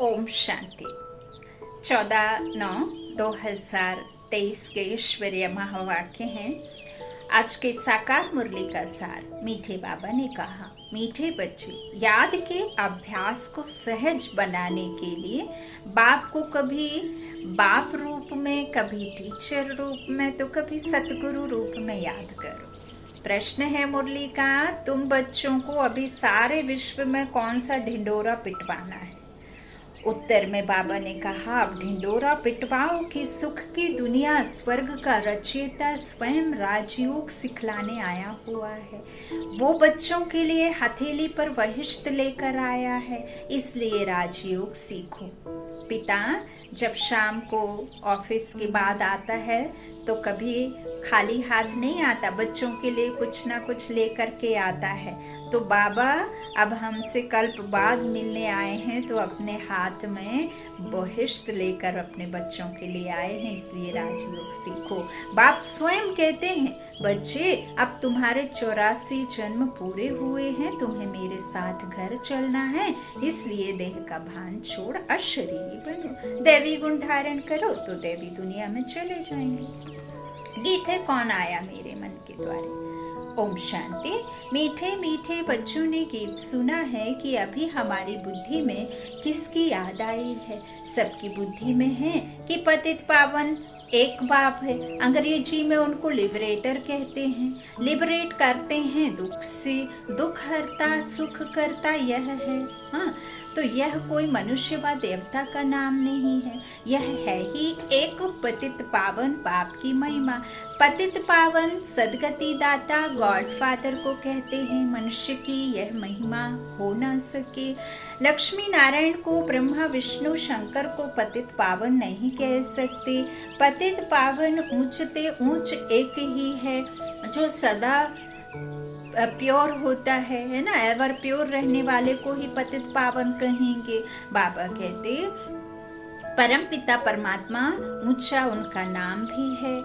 ओम शांति। 14/9/2023 के ईश्वरीय महावाक्य हैं। आज के साकार मुरली का सार। मीठे बाबा ने कहा, मीठे बच्चे, याद के अभ्यास को सहज बनाने के लिए बाप को कभी बाप रूप में, कभी टीचर रूप में, तो कभी सतगुरु रूप में याद करो। प्रश्न है मुरली का, तुम बच्चों को अभी सारे विश्व में कौन सा ढिंडोरा पिटवाना है? उत्तर में बाबा ने कहा, अब ढिंडोरा पिटवाओ कि सुख की दुनिया स्वर्ग का रचयिता स्वयं राजयोग सिखलाने आया हुआ है। वो बच्चों के लिए हथेली पर वहिष्ठ लेकर आया है, इसलिए राजयोग सीखो। पिता जब शाम को ऑफिस के बाद आता है तो कभी खाली हाथ नहीं आता, बच्चों के लिए कुछ ना कुछ लेकर के आता है। तो बाबा अब हमसे कल्प बाद मिलने आए हैं, तो अपने हाथ में बहिष्ठ लेकर अपने बच्चों के लिए आए हैं, इसलिए राजयोग सीखो। बाप स्वयं कहते हैं, बच्चे अब तुम्हारे 84 जन्म पूरे हुए हैं, तुम्हें मेरे साथ घर चलना है, इसलिए देह का भान छोड़ अशरीरी बनो, दैवी गुण धारण करो तो दैवी दुनिया में चले जाएंगे। गीत है, कौन आया मेरे मन के द्वारे। ओम शांति। मीठे मीठे बच्चों ने गीत सुना है कि अभी हमारी बुद्धि में किसकी याद आई है? सबकी बुद्धि में है कि पतित पावन एक बाप है। अंग्रेजी में उनको लिबरेटर कहते हैं। लिबरेट करते हैं दुख से, दुख हरता सुख करता यह है। हाँ, तो यह कोई मनुष्य व देवता का नाम नहीं है, यह है ही एक पतित पावन बाप की महिमा। पतित पावन सदगति दाता गॉड फादर को कहते हैं। मनुष्य की यह महिमा हो न सके। लक्ष्मी नारायण को, ब्रह्मा विष्णु शंकर को पतित पावन नहीं कह सकते। पतित पावन ऊंचते ऊंच एक ही है, जो सदा प्योर होता है ना, एवर प्योर रहने वाले को ही पतित पावन कहेंगे। बाबा कहते, परम पिता परमात्मा ऊंचा उनका नाम भी है,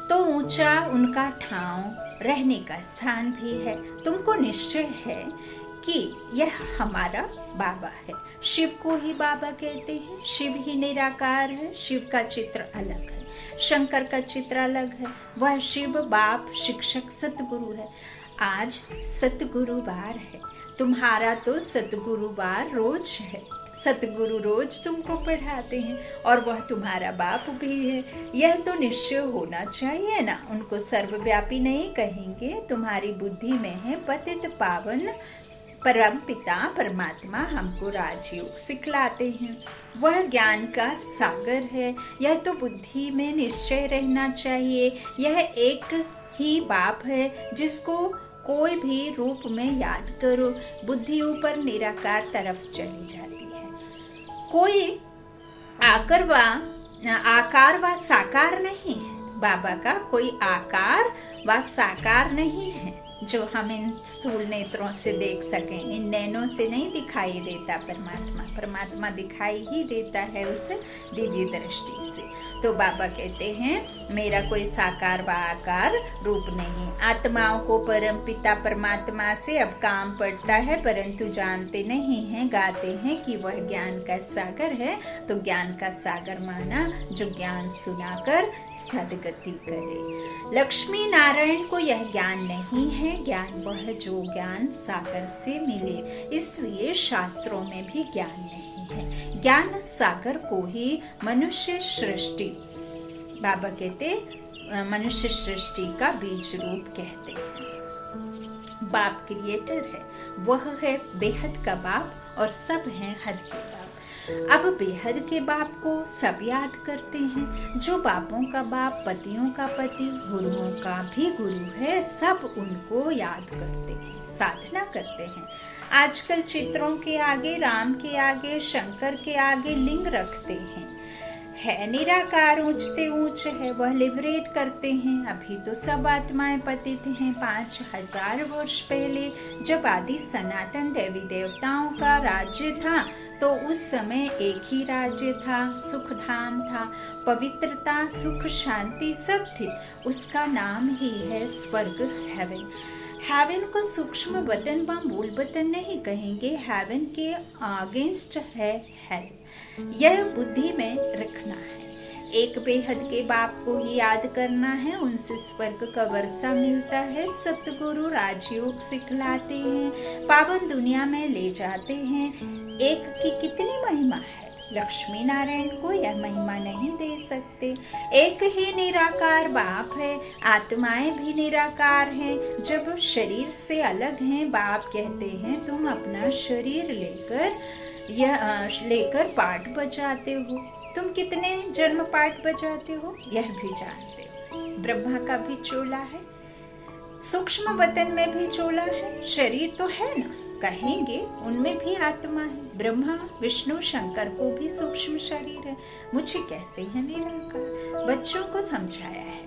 तो ऊंचा उनका ठाव रहने का स्थान भी है। तुमको निश्चय है कि यह हमारा बाबा है। शिव को ही बाबा कहते हैं। शिव ही निराकार है। शिव का चित्र अलग है, शंकर का चित्र अलग है। वह शिव बाप शिक्षक सतगुरु है। आज सतगुरुवार है, तुम्हारा तो सतगुरुवार रोज है। सतगुरु रोज तुमको पढ़ाते हैं और वह तुम्हारा बाप भी है। यह तो निश्चय होना चाहिए ना। उनको सर्वव्यापी नहीं कहेंगे। तुम्हारी बुद्धि में है पतित पावन परम पिता परमात्मा हमको राजयोग सिखलाते हैं। वह ज्ञान का सागर है। यह तो बुद्धि में निश्चय रहना चाहिए। यह एक ही बाप है जिसको कोई भी रूप में याद करो, बुद्धि ऊपर निराकार तरफ चली जाती है। कोई आकार व साकार नहीं है। बाबा का कोई आकार व साकार नहीं है जो हम इन स्थूल नेत्रों से देख सकें। इन नैनों से नहीं दिखाई देता परमात्मा। परमात्मा दिखाई ही देता है उस दिव्य दृष्टि से। तो बाबा कहते हैं, मेरा कोई साकार व आकार रूप नहीं। आत्माओं को परम पिता परमात्मा से अब काम पड़ता है, परंतु जानते नहीं हैं। गाते हैं कि वह ज्ञान का सागर है, तो ज्ञान का सागर माना जो ज्ञान सुनाकर सदगति करे। लक्ष्मी नारायण को यह ज्ञान नहीं है। ज्ञान वह जो ज्ञान सागर से मिले, इसलिए शास्त्रों में भी ज्ञान नहीं है। ज्ञान सागर को ही मनुष्य सृष्टि, बाबा कहते, मनुष्य सृष्टि का बीज रूप कहते हैं। बाप क्रिएटर है, वह है बेहद का बाप और सब हैं हद के बाप। अब बेहद के बाप को सब याद करते हैं। जो बापों का बाप, पतियों का पति, गुरुओं का भी गुरु है, सब उनको याद करते हैं, साधना करते हैं। आजकल चित्रों के आगे, राम के आगे, शंकर के आगे लिंग रखते हैं। है निराकार, ऊंचते ऊंच है, वह लिबरेट करते हैं। अभी तो सब आत्माएं पतित हैं। 5000 वर्ष पहले जब आदि सनातन देवी देवताओं का राज्य था, तो उस समय एक ही राज्य था, सुख धाम था, पवित्रता सुख शांति सब थी। उसका नाम ही है स्वर्ग, हेवन। हेवन को सूक्ष्म वतन व मूल वतन नहीं कहेंगे, हेवन के अगेंस्ट है हेल। यह बुद्धि में रखना है। एक बेहद के बाप को ही याद करना है, उनसे स्वर्ग का वर्षा मिलता है। सतगुरु राजयोग सिखलाते हैं, पावन दुनिया में ले जाते हैं। एक की कितनी महिमा है, लक्ष्मी नारायण को यह महिमा नहीं दे सकते। एक ही निराकार बाप है, आत्माएं भी निराकार हैं। जब शरीर से अलग हैं, बाप कहते हैं तुम अपना शरीर लेकर पाठ बजाते हो। तुम कितने जन्म पाठ बजाते हो यह भी जानते हो। ब्रह्मा का भी चोला है, सूक्ष्म वतन में भी चोला है। शरीर तो है ना, कहेंगे उनमें भी आत्मा है। ब्रह्मा विष्णु शंकर को भी सूक्ष्म शरीर है। मुझे कहते हैं निराकार। बच्चों को समझाया है,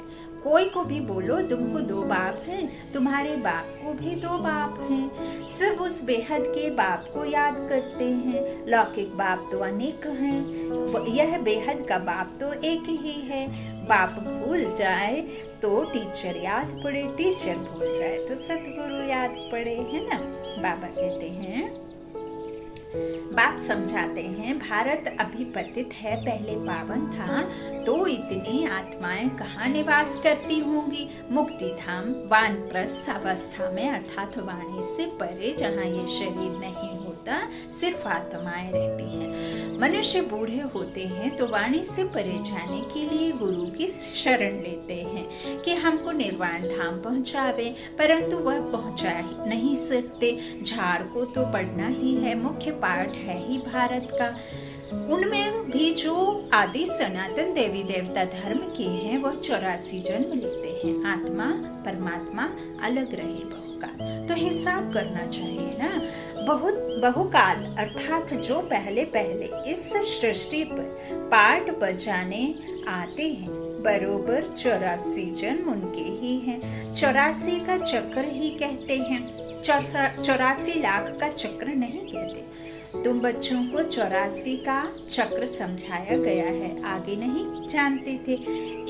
कोई को भी बोलो तुमको 2 बाप हैं, तुम्हारे बाप को भी 2 बाप हैं। सब उस बेहद के बाप को याद करते हैं। लौकिक बाप तो अनेक हैं, यह बेहद का बाप तो एक ही है। बाप भूल जाए तो टीचर याद पड़े, टीचर भूल जाए तो सतगुरु याद पड़े, है ना। बाबा कहते हैं, बाप समझाते हैं, भारत अभी पतित है, पहले पावन था, तो इतनी आत्माएं कहाँ निवास करती होंगी। मुक्ति धाम वानप्रस्थ अवस्था में, अर्थात वाणी से परे, जहाँ ये शरीर नहीं होता, सिर्फ आत्माएं रहती हैं। मनुष्य बूढ़े होते हैं तो वाणी से परे जाने के लिए गुरु की शरण लेते हैं कि हमको निर्वाण धाम पहुँचावे, परंतु वह पहुँचा ही नहीं सकते। झाड़ को तो पढ़ना ही है, मुख्य पाठ है ही भारत का। उनमें भी जो आदि सनातन देवी देवता धर्म के हैं, वह 84 जन्म लेते हैं। आत्मा परमात्मा अलग रहे बहुकाल, तो हिसाब करना चाहिए ना। बहुकाल अर्थात जो पहले पहले इस सृष्टि पर पाठ बजाने आते हैं, बरोबर 84 जन्म उनके ही हैं। 84 का चक्र ही कहते हैं, 84 लाख का चक्र नहीं कहते। तुम बच्चों को 84 का चक्र समझाया गया है, आगे नहीं जानते थे।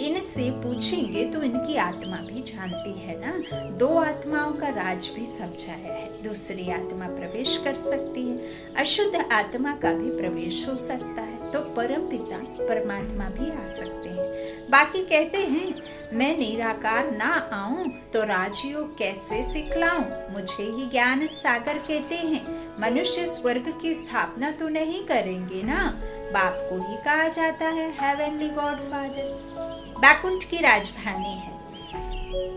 इनसे पूछेंगे तो इनकी आत्मा भी जानती है ना। 2 आत्माओं का राज भी समझाया है, दूसरी आत्मा प्रवेश कर सकती है, अशुद्ध आत्मा का भी प्रवेश हो सकता है, तो परम पिता परमात्मा भी आ सकते हैं। बाकी कहते हैं, मैं निराकार ना आऊं तो राजयोग कैसे सिखलाऊं। मुझे ही ज्ञान सागर कहते हैं। मनुष्य स्वर्ग की स्थापना तो नहीं करेंगे ना, बाप को ही कहा जाता है हेवनली गॉडफादर। बैकुंठ की राजधानी है,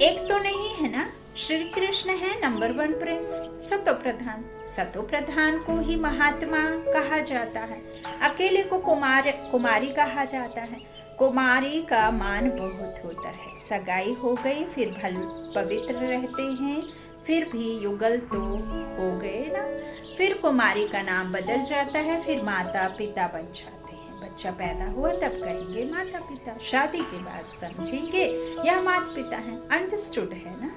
एक तो नहीं है ना। श्री कृष्ण है नंबर 1 प्रिंस, सतो प्रधान। सतो प्रधान को ही महात्मा कहा जाता है, अकेले को कुमारी कहा जाता है। कुमारी का मान बहुत होता है। सगाई हो गई फिर भल पवित्र रहते हैं, फिर भी युगल तो हो गए ना। फिर कुमारी का नाम बदल जाता है, फिर माता पिता बन जाते हैं। बच्चा पैदा हुआ तब कहेंगे माता पिता, शादी के बाद समझेंगे यह माता पिता हैं। अंडरस्टूड है ना,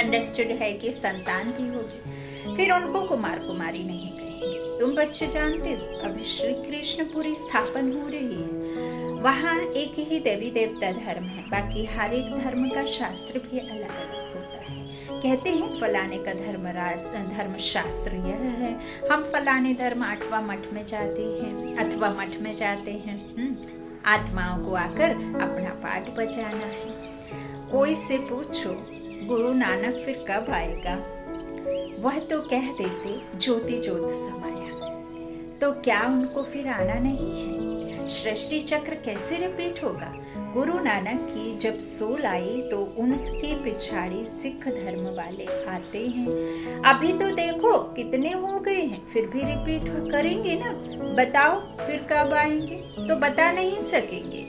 अंडरस्टूड है कि संतान भी होगी। फिर उनको कुमार कुमारी नहीं कहेंगे। तुम बच्चे जानते हो, अभी श्री कृष्णपुरी स्थापन हो रही है, वहाँ एक ही देवी देवता धर्म है, बाकी हर एक धर्म का शास्त्र भी अलग अलग होता है। कहते हैं फलाने का धर्म शास्त्र यह है, हम फलाने धर्म 8वां मठ में जाते हैं अथवा मठ में जाते हैं। आत्माओं को आकर अपना पाठ बजाना है। कोई से पूछो गुरु नानक फिर कब आएगा, वह तो कह देते ज्योति ज्योत समाया, तो क्या उनको फिर आना नहीं है। सृष्टि चक्र कैसे रिपीट होगा। गुरु नानक की जब सोल आई तो उनके पिछाड़ी सिख धर्म वाले आते हैं। अभी तो देखो कितने हो गए हैं, फिर भी रिपीट करेंगे ना। बताओ फिर कब आएंगे, तो बता नहीं सकेंगे।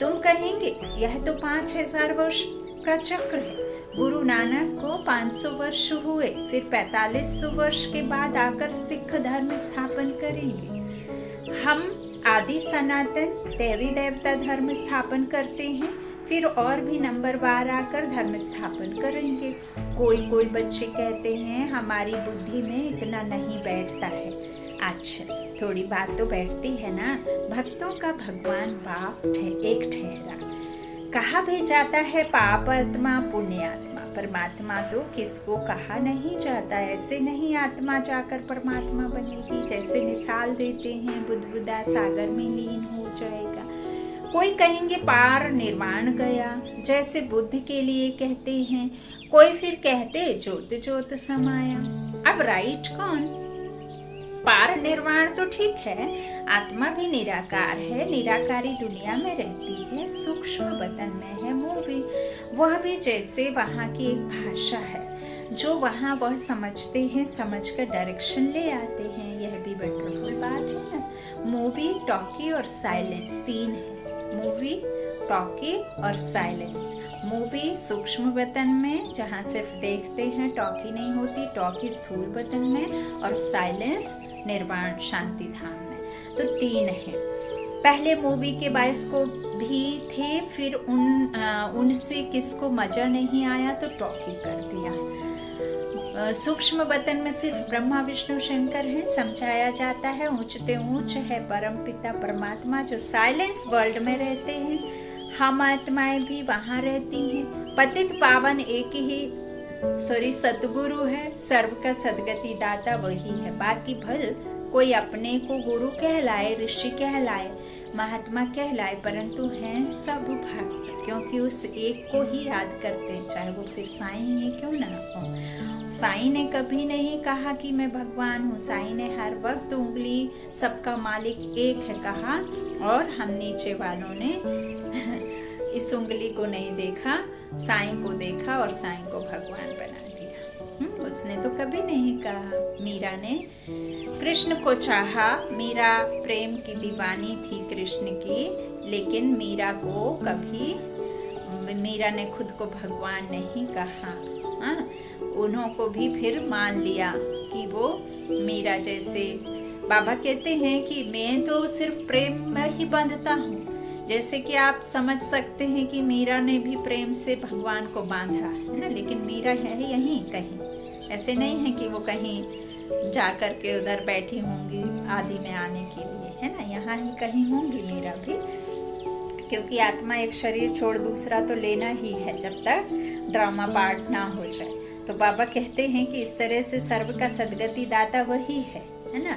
तुम कहेंगे यह तो 5000 वर्ष का चक्र है। गुरु नानक को 500 वर्ष हुए, फिर 4500 वर्ष के बाद आकर सिख धर्म स्थापन करेंगे। हम आदि सनातन देवी देवता धर्म स्थापन करते हैं, फिर और भी नंबर बार आकर धर्म स्थापन करेंगे। कोई बच्चे कहते हैं हमारी बुद्धि में इतना नहीं बैठता है। अच्छा, थोड़ी बात तो बैठती है ना। भक्तों का भगवान बाप एक ठहरा, कहा भी जाता है पाप आत्मा पुण्य आत्मा। परमात्मा तो किसको कहा नहीं जाता, ऐसे नहीं आत्मा जाकर परमात्मा बनेगी। जैसे मिसाल देते हैं बुदबुदा सागर में लीन हो जाएगा, कोई कहेंगे पार निर्वाण गया, जैसे बुद्ध के लिए कहते हैं, कोई फिर कहते ज्योत ज्योत समाया। अब राइट कौन? पार निर्वाण तो ठीक है, आत्मा भी निराकार है, निराकारी दुनिया में रहती है, सूक्ष्म बदन में है मूवी, वह भी जैसे वहाँ की एक भाषा है, जो वहाँ वह समझते हैं, समझकर डायरेक्शन ले आते हैं। यह भी वंडरफुल बात है ना। मूवी, टॉकी और साइलेंस तीन है, मूवी, टॉकी और साइलेंस। मूवी सूक्ष्म बदन में जहाँ सिर्फ देखते हैं, टॉकी नहीं होती, टॉकी स्थूल बदन में, और साइलेंस निर्वाण शांति धाम में। तो तीन है। पहले मूवी के बायोस्कोप भी थे, फिर उनसे किसको मजा नहीं आया तो टॉकी कर दिया। सूक्ष्म बदन में सिर्फ ब्रह्मा विष्णु शंकर है, समझाया जाता है ऊंचते ऊंच है परम पिता परमात्मा, जो साइलेंस वर्ल्ड में रहते हैं। हम आत्माएं भी वहां रहती हैं। पतित पावन एक ही सतगुरु है, सर्व का सदगति दाता वही है। बाकी भल कोई अपने को गुरु कहलाए, ऋषि कहलाए, महात्मा कहलाए, परंतु हैं सब भक्त, क्योंकि उस एक को ही याद करते हैं, चाहे वो फिर साईं ही क्यों ना हो। साईं ने कभी नहीं कहा कि मैं भगवान हूँ, साईं ने हर वक्त उंगली सबका मालिक एक है कहा, और हम नीचे वालों ने इस उंगली को नहीं देखा, साईं को देखा और साईं को भगवान बना दिया। उसने तो कभी नहीं कहा। मीरा ने कृष्ण को चाहा, मीरा प्रेम की दीवानी थी कृष्ण की, लेकिन मीरा को कभी, मीरा ने खुद को भगवान नहीं कहा। उन्होंने भी फिर मान लिया कि वो मीरा जैसे, बाबा कहते हैं कि मैं तो सिर्फ प्रेम में ही बंधता हूँ, जैसे कि आप समझ सकते हैं कि मीरा ने भी प्रेम से भगवान को बांधा है ना, लेकिन मीरा है यहीं कहीं, ऐसे नहीं है कि वो कहीं जा कर के उधर बैठी होंगी आदि में आने के लिए, है ना, यहाँ ही कहीं होंगी मीरा भी, क्योंकि आत्मा एक शरीर छोड़ दूसरा तो लेना ही है जब तक ड्रामा पार्ट ना हो जाए। तो बाबा कहते हैं कि इस तरह से सर्व का सदगति दाता वही है ना।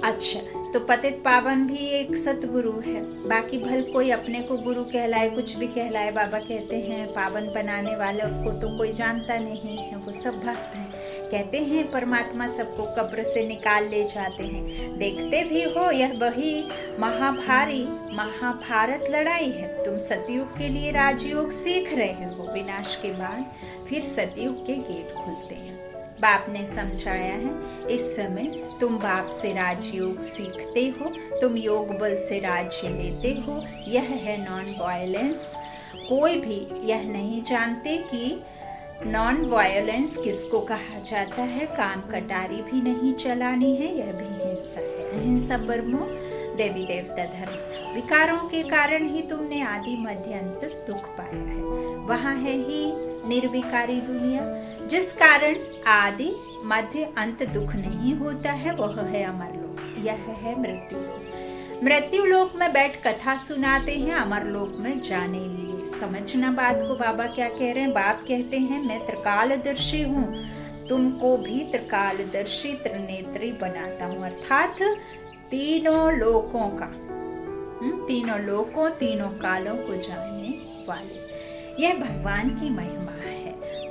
अच्छा, तो पतित पावन भी एक सतगुरु है, बाकी भल कोई अपने को गुरु कहलाए, कुछ भी कहलाए, बाबा कहते हैं पावन बनाने वाले को तो कोई जानता नहीं है, वो सब भक्त हैं। कहते हैं परमात्मा सबको कब्र से निकाल ले जाते हैं। देखते भी हो यह वही महाभारी महाभारत लड़ाई है। तुम सतयुग के लिए राजयोग सीख रहे हो, विनाश के बाद फिर सतयुग के गेट खुलते हैं। बाप ने समझाया है, इस समय तुम बाप से राजयोग सीखते हो, तुम योग बल से राज्य लेते हो। यह है नॉन वायलेंस। कोई भी यह नहीं जानते कि नॉन वायलेंस किसको कहा जाता है। काम कटारी भी नहीं चलानी है, यह भी हिंसा है। अहिंसा परमो देवी देवता धर्म था। विकारों के कारण ही तुमने आदि मध्य अंत दुख पाया है। वहाँ है ही निर्विकारी दुनिया, जिस कारण आदि मध्य अंत दुख नहीं होता है, वह है अमरलोक। यह है मृत्यु लोक। मृत्यु लोक में बैठ कथा सुनाते हैं, अमरलोक में जाने लिए। समझना बात को। बाबा क्या कह रहे हैं? बाप कहते हैं मैं त्रिकालदर्शी हूँ, तुमको भी त्रिकालदर्शी त्रिनेत्री बनाता हूँ, अर्थात तीनों लोकों का, तीनों लोकों तीनों कालों को जानने वाले। यह भगवान की महिमा है।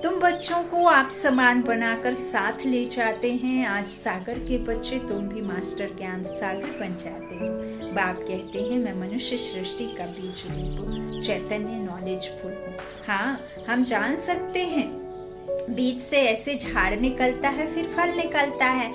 तुम बच्चों को आप समान बनाकर साथ ले जाते हैं। आज सागर के बच्चे, तुम भी मास्टर ज्ञान सागर बन जाते हो। बाप कहते हैं मैं मनुष्य सृष्टि का बीज रूप चैतन्य नॉलेजफुल हूँ। हाँ, हम जान सकते हैं बीज से ऐसे झाड़ निकलता है, फिर फल निकलता है।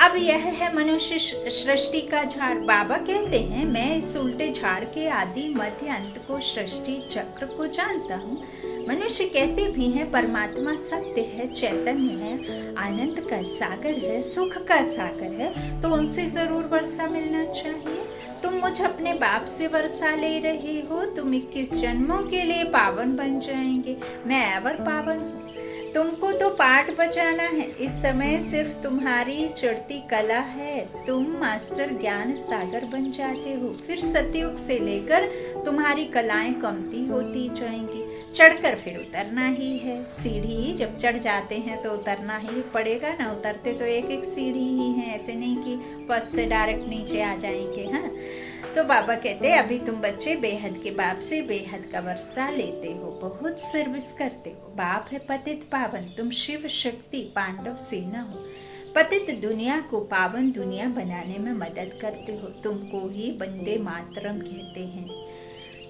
अब यह है मनुष्य सृष्टि का झाड़। बाबा कहते हैं मैं इस उल्टे झाड़ के आदि मध्य अंत को, सृष्टि चक्र को जानता हूँ। मनुष्य कहते भी हैं परमात्मा सत्य है, चैतन्य है, आनंद का सागर है, सुख का सागर है, तो उनसे जरूर वर्षा मिलना चाहिए। तुम मुझ अपने बाप से वर्षा ले रहे हो। तुम 21 जन्मों के लिए पावन बन जाएंगे। मैं एवर पावन हूँ। तुमको तो पाठ बचाना है। इस समय सिर्फ तुम्हारी चढ़ती कला है। तुम मास्टर ज्ञान सागर बन जाते हो। फिर सतयुग से लेकर तुम्हारी कलाएं कमती होती जाएंगी। चढ़कर फिर उतरना ही है। सीढ़ी जब चढ़ जाते हैं तो उतरना ही पड़ेगा ना। उतरते तो एक एक सीढ़ी ही है, ऐसे नहीं कि बस से डायरेक्ट नीचे आ जाएंगे। हाँ, तो बाबा कहते अभी तुम बच्चे बेहद के बाप से बेहद का वर्षा लेते हो, बहुत सर्विस करते हो। बाप है पतित पावन, तुम शिव शक्ति पांडव सेना हो। पतित दुनिया को पावन दुनिया बनाने में मदद करते हो। तुमको ही वंदे मातरम कहते हैं।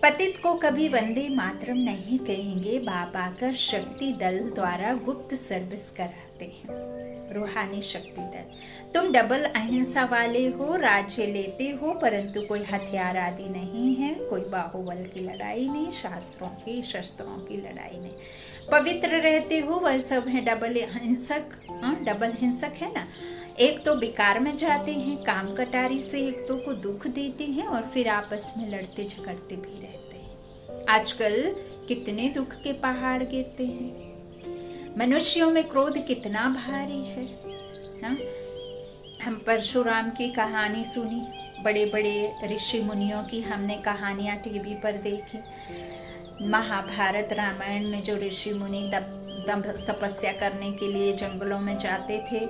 पतित को कभी वंदे मातरम नहीं कहेंगे। बाप आकर शक्ति दल द्वारा गुप्त सर्विस कराते हैं। रूहानी शक्ति दल, तुम डबल अहिंसा वाले हो। राज्य लेते हो परंतु कोई हथियार आदि नहीं है। कोई बाहुबल की लड़ाई नहीं, शास्त्रों की शस्त्रों की लड़ाई नहीं। पवित्र रहते हो, वह सब है डबल हिंसक। हाँ, डबल हिंसक है ना। एक तो बेकार में जाते हैं काम कटारी से, एक तो को दुख देते हैं और फिर आपस में लड़ते झगड़ते भी रहते हैं। आजकल कितने दुख के पहाड़ गिरते हैं। मनुष्यों में क्रोध कितना भारी है ना। हम परशुराम की कहानी सुनी, बड़े बड़े ऋषि मुनियों की हमने कहानियां टीवी पर देखी। महाभारत रामायण में जो ऋषि मुनि तपस्या करने के लिए जंगलों में जाते थे,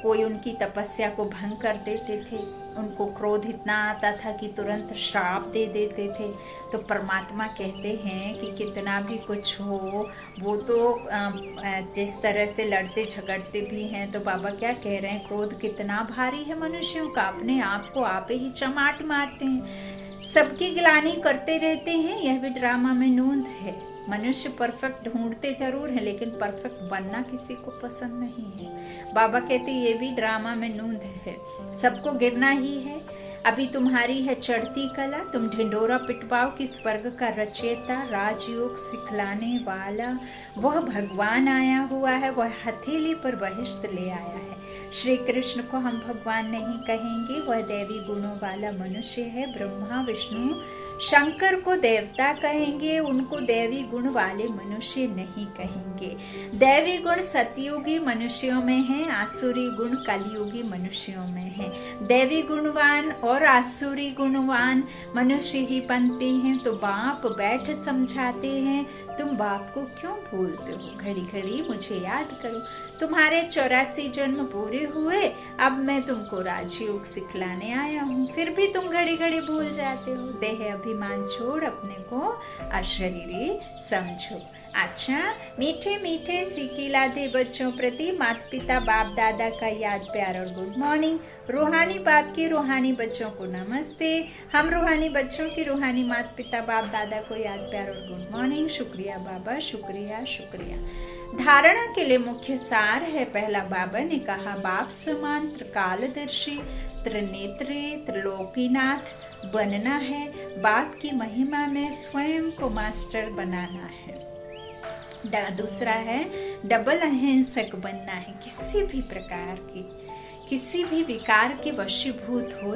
कोई उनकी तपस्या को भंग कर देते थे। उनको क्रोध इतना आता था कि तुरंत श्राप दे देते थे। तो परमात्मा कहते हैं कि कितना भी कुछ हो, वो तो जिस तरह से लड़ते झगड़ते भी हैं। तो बाबा क्या कह रहे हैं, क्रोध कितना भारी है मनुष्यों का, अपने आप को आप ही चमाट मारते हैं, सबकी गिलानी करते रहते हैं। यह भी ड्रामा में नोंद है। मनुष्य परफेक्ट ढूंढते जरूर है, लेकिन परफेक्ट बनना किसी को पसंद नहीं है। बाबा कहते ये भी ड्रामा में नूंद है, सबको गिरना ही है। अभी तुम्हारी है चढ़ती कला, तुम ढिंडोरा पिटवाओ कि स्वर्ग का रचयिता राजयोग सिखलाने वाला वह भगवान आया हुआ है। वह हथेली पर बहिष्ठ ले आया है। श्री कृष्ण को हम भगवान नहीं कहेंगे, वह देवी गुणों वाला मनुष्य है। ब्रह्मा विष्णु शंकर को देवता कहेंगे, उनको देवी गुण वाले मनुष्य नहीं कहेंगे। देवी गुण सतयुगी मनुष्यों में है, आसुरी गुण कलयुगी मनुष्यों में है। देवी गुणवान और आसुरी गुणवान मनुष्य ही बनते हैं। तो बाप बैठ समझाते हैं, तुम बाप को क्यों भूलते हो? घड़ी घड़ी मुझे याद करो। तुम्हारे 84 जन्म पूरे हुए, अब मैं तुमको राजयोग सिखलाने आया हूँ। फिर भी तुम घड़ी घड़ी भूल जाते हो। देह अभिमान छोड़ अपने को अशरीरी समझो। अच्छा, मीठे मीठे सीखी लादे बच्चों प्रति माता पिता बाप दादा का याद प्यार और गुड मॉर्निंग। रूहानी बाप की रूहानी बच्चों को नमस्ते। हम रूहानी बच्चों की रूहानी माता पिता बाप दादा को याद प्यार और गुड मॉर्निंग। शुक्रिया बाबा, शुक्रिया शुक्रिया। धारणा के लिए मुख्य सार है। पहला, बाबा ने कहा बाप समान त्रिकालदर्शी त्रिनेत्रे त्रिलोकीनाथ बनना है। बाप की महिमा में स्वयं को मास्टर बनाना है। दूसरा है डबल अहिंसक बनना है। किसी भी प्रकार की किसी भी विकार के वशीभूत हो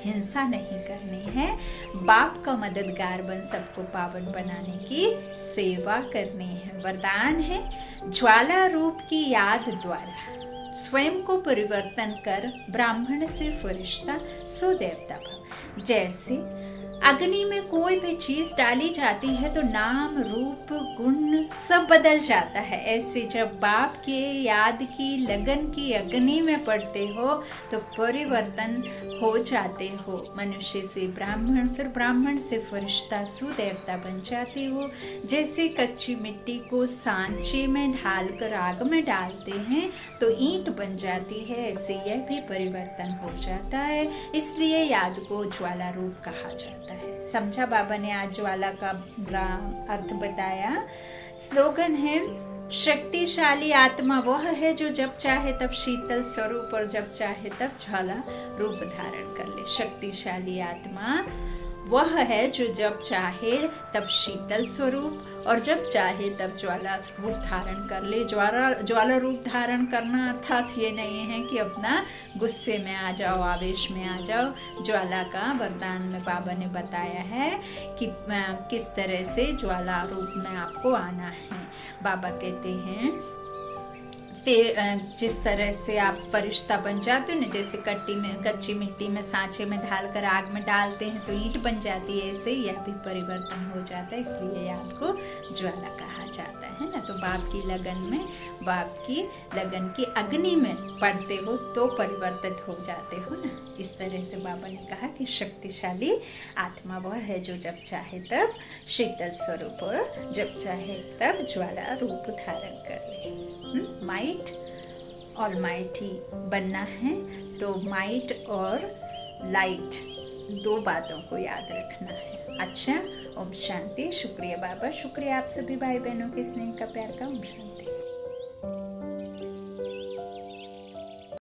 हिंसा नहीं करनी है। बाप का मददगार बन सबको पावन बनाने की सेवा करनी है। वरदान है ज्वाला रूप की याद द्वारा स्वयं को परिवर्तन कर ब्राह्मण से फरिश्ता सो देवता भव। जैसे अग्नि में कोई भी चीज डाली जाती है तो नाम रूप गुण सब बदल जाता है। ऐसे जब बाप के याद की लगन की अग्नि में पड़ते हो तो परिवर्तन हो जाते हो। मनुष्य से ब्राह्मण, फिर ब्राह्मण से फरिश्ता सुदेवता बन जाते हो। जैसे कच्ची मिट्टी को सांचे में ढालकर आग में डालते हैं तो ईंट बन जाती है, ऐसे यह भी परिवर्तन हो जाता है। इसलिए याद को ज्वाला रूप कहा जाता है। समझा बाबा ने आज ज्वाला का अर्थ बताया। स्लोगन है शक्तिशाली आत्मा वह है जो जब चाहे तब शीतल स्वरूप और जब चाहे तब ज्वाला रूप धारण कर ले। शक्तिशाली आत्मा वह है जो जब चाहे तब शीतल स्वरूप और जब चाहे तब ज्वाला रूप धारण कर ले। ज्वाला रूप धारण करना अर्थात ये नहीं है कि अपना गुस्से में आ जाओ, आवेश में आ जाओ। ज्वाला का वरदान में बाबा ने बताया है कि किस तरह से ज्वाला रूप में आपको आना है। बाबा कहते हैं फिर जिस तरह से आप फरिश्ता बन जाते हो ना, जैसे कच्ची मिट्टी में सांचे में डालकर आग में डालते हैं तो ईंट बन जाती है, ऐसे यह भी परिवर्तन हो जाता है, इसलिए याद को ज्वाला कहा जाता है ना। तो बाप की लगन की अग्नि में पड़ते हो तो परिवर्तित हो जाते हो ना। इस तरह से बाबा ने कहा कि शक्तिशाली आत्मा वह है जो जब चाहे तब शीतल स्वरूप और जब चाहे तब ज्वाला रूप धारण कर ले। माइट ऑलमाइटी बनना है तो माइट और लाइट दो बातों को याद रखना है। अच्छा, ओम शांति। शुक्रिया बाबा, शुक्रिया आप सभी भाई बहनों के स्नेह का, प्यार का। ओम शांति।